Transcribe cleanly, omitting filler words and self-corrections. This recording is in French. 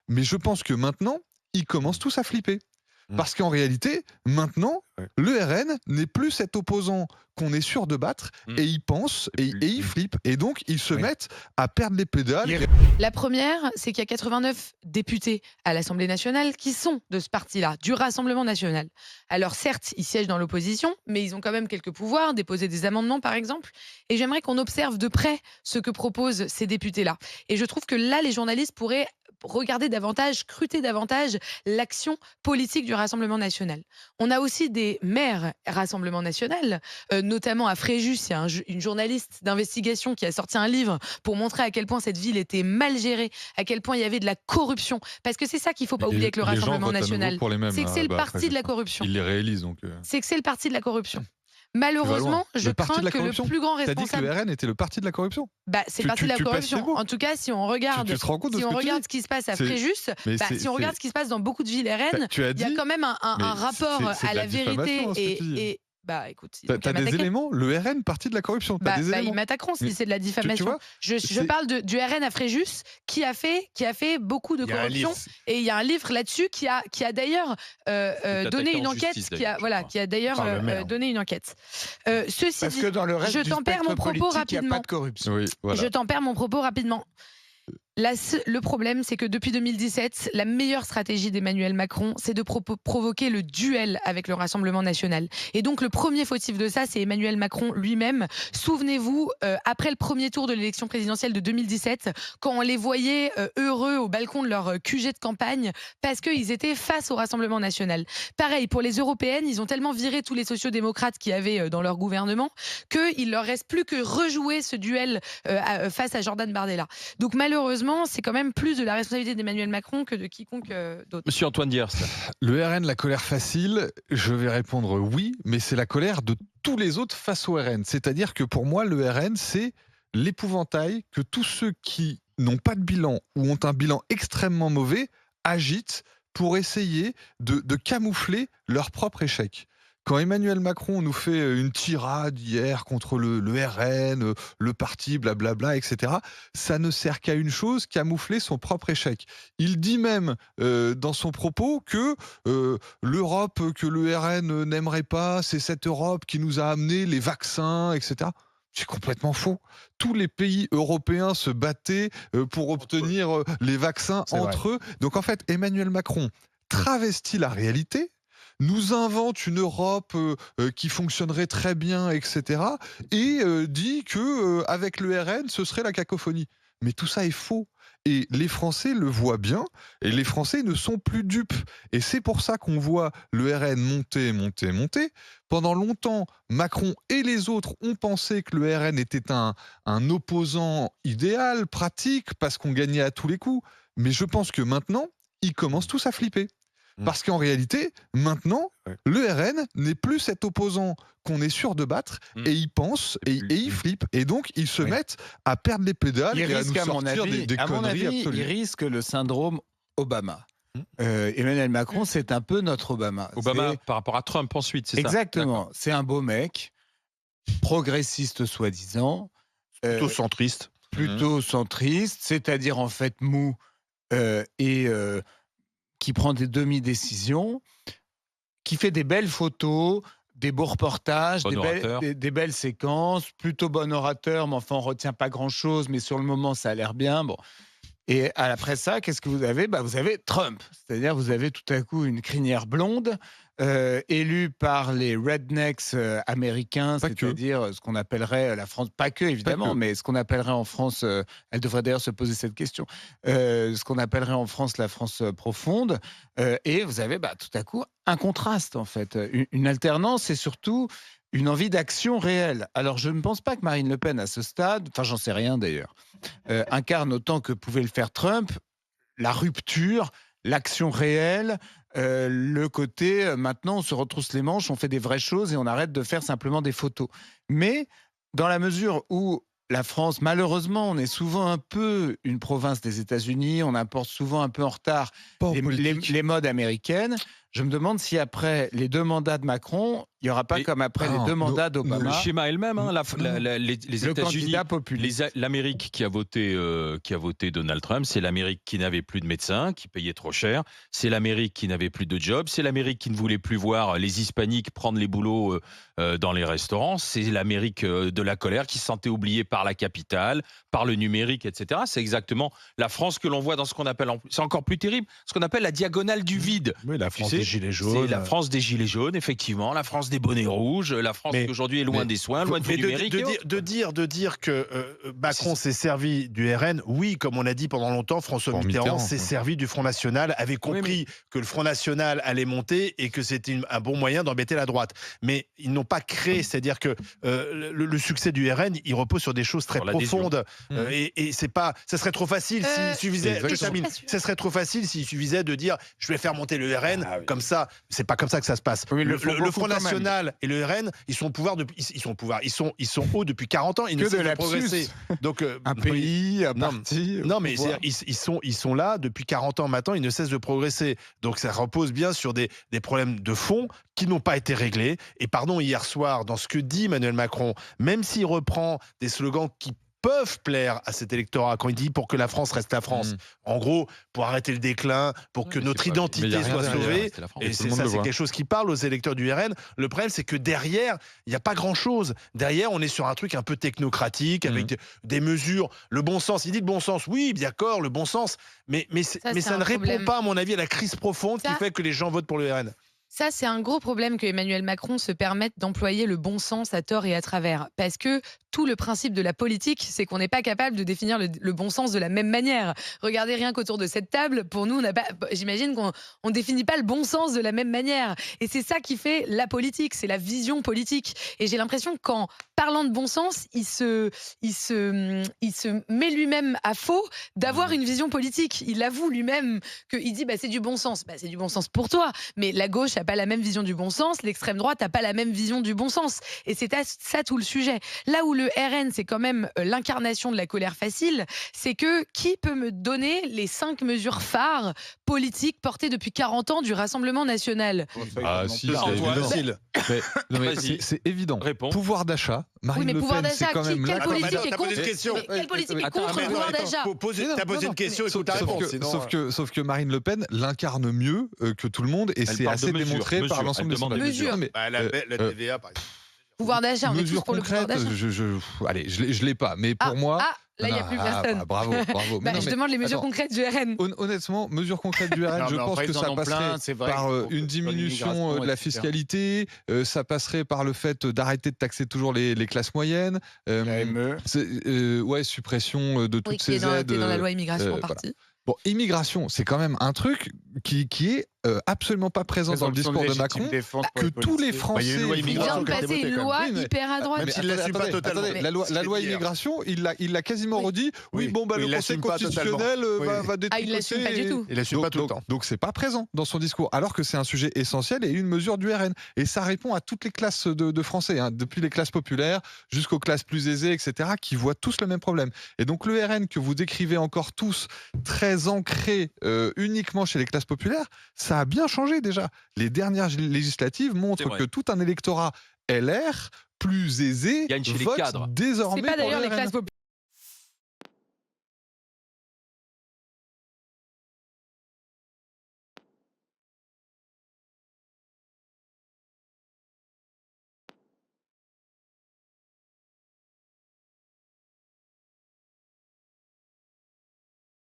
Mais je pense que maintenant, ils commencent tous à flipper. Mmh. Parce qu'en réalité, maintenant, Ouais. le RN n'est plus cet opposant qu'on est sûr de battre, Mmh. et ils pensent, Et et puis ils flippent, et donc ils se Oui. mettent à perdre les pédales. La première, c'est qu'il y a 89 députés à l'Assemblée nationale qui sont de ce parti-là, du Rassemblement national. Alors certes, ils siègent dans l'opposition, mais ils ont quand même quelques pouvoirs, déposer des amendements par exemple. Et j'aimerais qu'on observe de près ce que proposent ces députés-là. Et je trouve que là, les journalistes pourraient regarder davantage, scruter davantage l'action politique du Rassemblement national. On a aussi des maires Rassemblement national, notamment à Fréjus, il y a une journaliste d'investigation qui a sorti un livre pour montrer à quel point cette ville était mal gérée, à quel point il y avait de la corruption. Parce que c'est ça qu'il ne faut pas oublier avec le Les gens Rassemblement votent à nouveau national. pour les mêmes. C'est que c'est le Bah, après, parti de la ça. corruption. Ils les réalisent, donc. C'est que c'est le parti de la corruption. Tu vas loin. Malheureusement, je Le parti crains de la que le corruption. plus grand T'as dit que le responsable. RN était le parti de la corruption. Bah, c'est Tu- le parti tu- de la tu pèses tes corruption. mots. En tout cas, si on regarde, Tu te rends compte de si ce on que tu regarde dis. ce qui se passe à C'est- Fréjus, mais bah, c'est- si on regarde c'est- ce qui se passe dans beaucoup de villes RN, Tu as il y a dit. quand même un Mais rapport c'est de à la la vérité diffamation, ce que tu dis. et bah écoute, ils T'as ont qu'à des m'attaquer. éléments. Le RN, parti de la corruption. T'as des Ils éléments. m'attaqueront si Mais c'est de la tu diffamation. vois, Je c'est- parle du RN à Fréjus qui a fait beaucoup de Il y a un corruption. livre. Et il y a un livre là-dessus qui a d'ailleurs donné attaqué une en enquête, justice, d'ailleurs, je crois. qui a d'ailleurs Par le maire. donné une enquête. Ceci Parce dit, que dans le reste je du tempère spectre mon propos politique, il n'y a rapidement. pas de corruption. Oui, voilà. Je tempère mon propos rapidement. Le problème, c'est que depuis 2017, la meilleure stratégie d'Emmanuel Macron, c'est de provoquer le duel avec le Rassemblement national. Et donc, le premier fautif de ça, c'est Emmanuel Macron lui-même. Souvenez-vous, après le premier tour de l'élection présidentielle de 2017, quand on les voyait heureux au balcon de leur QG de campagne, parce qu'ils étaient face au Rassemblement national. Pareil, pour les européennes, ils ont tellement viré tous les sociodémocrates qu'il y avait dans leur gouvernement qu'il leur reste plus que rejouer ce duel face à Jordan Bardella. Donc malheureusement, c'est quand même plus de la responsabilité d'Emmanuel Macron que de quiconque d'autre. Monsieur Antoine Diers. Le RN, la colère facile, je vais répondre oui, mais c'est la colère de tous les autres face au RN. C'est-à-dire que pour moi, le RN, c'est l'épouvantail que tous ceux qui n'ont pas de bilan ou ont un bilan extrêmement mauvais agitent pour essayer de camoufler leur propre échec. Quand Emmanuel Macron nous fait une tirade hier contre le RN, le parti, blablabla, etc., ça ne sert qu'à une chose, camoufler son propre échec. Il dit même dans son propos que l'Europe que le RN n'aimerait pas, c'est cette Europe qui nous a amené les vaccins, etc. C'est complètement faux. Tous les pays européens se battaient pour obtenir les vaccins C'est entre eux. Donc en fait, Emmanuel Macron travestit la réalité, nous invente une Europe qui fonctionnerait très bien, etc. Et dit que avec le RN, ce serait la cacophonie. Mais tout ça est faux. Et les Français le voient bien, et les Français ne sont plus dupes. Et c'est pour ça qu'on voit le RN monter, monter, monter. Pendant longtemps, Macron et les autres ont pensé que le RN était un opposant idéal, pratique, parce qu'on gagnait à tous les coups. Mais je pense que maintenant, ils commencent tous à flipper. Parce qu'en réalité, maintenant, Ouais. le RN n'est plus cet opposant qu'on est sûr de battre, et ils pensent, et ils flippent, et donc ils se Oui. mettent à perdre les pédales Il et à risque, nous à mon sortir avis, des à mon conneries avis, il absolues. risque le syndrome Obama. Emmanuel Macron, c'est un peu notre Obama. Obama C'est- par rapport à Trump ensuite, c'est ça? Exactement. C'est un beau mec, progressiste soi-disant, Plutôt centriste. plutôt centriste, c'est-à-dire en fait mou et qui prend des demi-décisions, qui fait des belles photos, des beaux reportages, Bon orateur. des belles séquences, plutôt bon orateur, mais enfin on retient pas grand-chose, mais sur le moment ça a l'air bien. Bon. Et après ça, qu'est-ce que vous avez? Vous avez Trump, c'est-à-dire vous avez tout à coup une crinière blonde, élue par les rednecks américains, Pas que. c'est-à-dire ce qu'on appellerait la France, pas que évidemment, que. mais ce qu'on appellerait en France, elle devrait d'ailleurs se poser cette question, ce qu'on appellerait en France la France profonde, et vous avez tout à coup un contraste en fait, une alternance et surtout une envie d'action réelle. Alors je ne pense pas que Marine Le Pen à ce stade, enfin j'en sais rien d'ailleurs, incarne autant que pouvait le faire Trump, la rupture, l'action réelle, le côté maintenant on se retrousse les manches, on fait des vraies choses et on arrête de faire simplement des photos. Mais dans la mesure où la France, malheureusement, on est souvent un peu une province des États-Unis, on importe souvent un peu en retard Pas en les politique. modes américaines. Je me demande si après les 2 mandats de Macron, il n'y aura pas Mais- comme après les Ah, 2 non, mandats Le d'Obama, schéma est le même. Hein, les le États-Unis, candidat populiste. l'Amérique qui a voté Donald Trump, c'est l'Amérique qui n'avait plus de médecins, qui payait trop cher. C'est l'Amérique qui n'avait plus de jobs. C'est l'Amérique qui ne voulait plus voir les Hispaniques prendre les boulots dans les restaurants. C'est l'Amérique de la colère qui se sentait oubliée par la capitale, par le numérique, etc. C'est exactement la France que l'on voit dans ce qu'on appelle, c'est encore plus terrible, ce qu'on appelle la diagonale du vide. Oui, la Tu France sais, des Gilets C'est jaunes. la France des gilets jaunes, effectivement, la France des bonnets rouges, la France Mais- qui aujourd'hui est loin mais- des soins, loin du Mais numérique. et autres. de dire que Macron s'est servi du RN, oui, comme on a dit pendant longtemps, François Pour Mitterrand Mitterrand, s'est ouais. servi du Front National, avait compris que le Front National allait monter et que c'était un bon moyen d'embêter la droite. Mais ils n'ont pas créé, c'est-à-dire que le succès du RN, il repose sur des choses très Sur l'adhésion. profondes. Mmh. Et c'est pas, ça serait trop facile s'il suffisait. exactement. Je termine. Pas sûr. Ça serait trop facile s'il suffisait de dire, je vais faire monter le RN Ah oui. comme ça. C'est pas comme ça que ça se passe. Oui, ils le le, font le beaucoup Front quand même. National et le RN, ils sont au pouvoir depuis, ils sont hauts depuis 40 ans. Ils ne Que de cessent de lapsus. progresser. Donc Un oui. pays, un Non, parti. Non, mais pouvoir. ils sont là depuis 40 ans maintenant, ils ne cessent de progresser. Donc ça repose bien sur des problèmes de fond qui n'ont pas été réglés. Et pardon, hier soir, dans ce que dit Emmanuel Macron, même s'il reprend des slogans qui peuvent plaire à cet électorat, quand il dit pour que la France reste la France, Mmh. en gros, pour arrêter le déclin, pour que Mais notre c'est pas- mais identité il y a rien soit derrière, sauvée. c'est la France. Et Tout le c'est monde ça, le c'est voit. quelque chose qui parle aux électeurs du RN. Le problème, c'est que derrière, il n'y a pas grand-chose. Derrière, on est sur un truc un peu technocratique, avec des mesures, le bon sens. Il dit le bon sens, oui, d'accord, le bon sens. Mais c'est ça un ne répond problème. pas, à mon avis, à la crise profonde qui Ça- fait que les gens votent pour le RN. Ça, c'est un gros problème que Emmanuel Macron se permette d'employer le bon sens à tort et à travers. Parce que tout le principe de la politique, c'est qu'on n'est pas capable de définir le bon sens de la même manière. Regardez rien qu'autour de cette table, pour nous, j'imagine qu'on ne définit pas le bon sens de la même manière. Et c'est ça qui fait la politique, c'est la vision politique. Et j'ai l'impression qu'en parlant de bon sens, il se met lui-même à faux d'avoir une vision politique. Il avoue lui-même qu'il dit c'est du bon sens. C'est du bon sens pour toi, mais la gauche n'a pas la même vision du bon sens, l'extrême droite n'a pas la même vision du bon sens. Et c'est ça tout le sujet. Là où le RN, c'est quand même l'incarnation de la colère facile, c'est que qui peut me donner les 5 mesures phares politiques portées depuis 40 ans du Rassemblement national? Ah, si, c'est Antoine, évident. facile. Non, mais Vas-y. c'est évident. Réponds. Pouvoir d'achat. Marine Oui, mais Le pouvoir Pen, c'est d'achat, quand même quelle la- Attends, politique attends, est t'as posé contre une question. Mais quelle politique est Attends, contre mais le non, pouvoir attends, d'achat? T'as posé une question, écoute ta réponse. Sinon, Sauf que Marine Le Pen l'incarne mieux que tout le monde et c'est parle assez de mesures, démontré par mesures. l'ensemble Elle des demande sondages. des mesures. Non, mais, la TVA, par exemple. Pouvoir d'achat, on est tous mesures pour le pouvoir concrètes, d'achat. allez, je l'ai pas, mais pour moi. Là, il n'y a plus personne. Bravo. Mais non, Je mais demande les mesures attends. concrètes du RN. Honnêtement, mesures concrètes du RN, Non, je mais pense après, que ils en ça ont passerait plein, c'est vrai, par pour une diminution l'immigration, de la etc. fiscalité, ça passerait par le fait d'arrêter de taxer toujours les classes moyennes, La ME. suppression de Oui, toutes qui est ces dans, aides. qui est dans la loi immigration en voilà. partie. Bon, immigration, c'est quand même un truc qui est absolument pas présent dans le discours de Macron. Que tous les Bah, il y a une Français. loi Il vient immigration de qui a été passer votée, une quand même. loi Oui, mais- hyper à droite. Même s'il l'assume pas totalement. La loi C'est ce qu'il loi dit, hein. immigration, il l'a quasiment redit. Oui, Oui, bon, oui, le il Conseil l'assume pas totalement. constitutionnel va détricoter. Ah, il l'assume pas du tout. Il l'assume pas tout le temps. Donc c'est pas présent dans son discours, alors que c'est un sujet essentiel et une mesure du RN. Et ça répond à toutes les classes de Français, hein, depuis les classes populaires jusqu'aux classes plus aisées, etc., qui voient tous le même problème. Et donc le RN que vous décrivez encore tous, très ancré uniquement chez les classes populaires, ça a bien changé déjà. Les dernières législatives C'est montrent vrai. que tout un électorat LR plus aisé Gagne chez les vote cadres. désormais C'est pas pour d'ailleurs le les RN. classes populaires.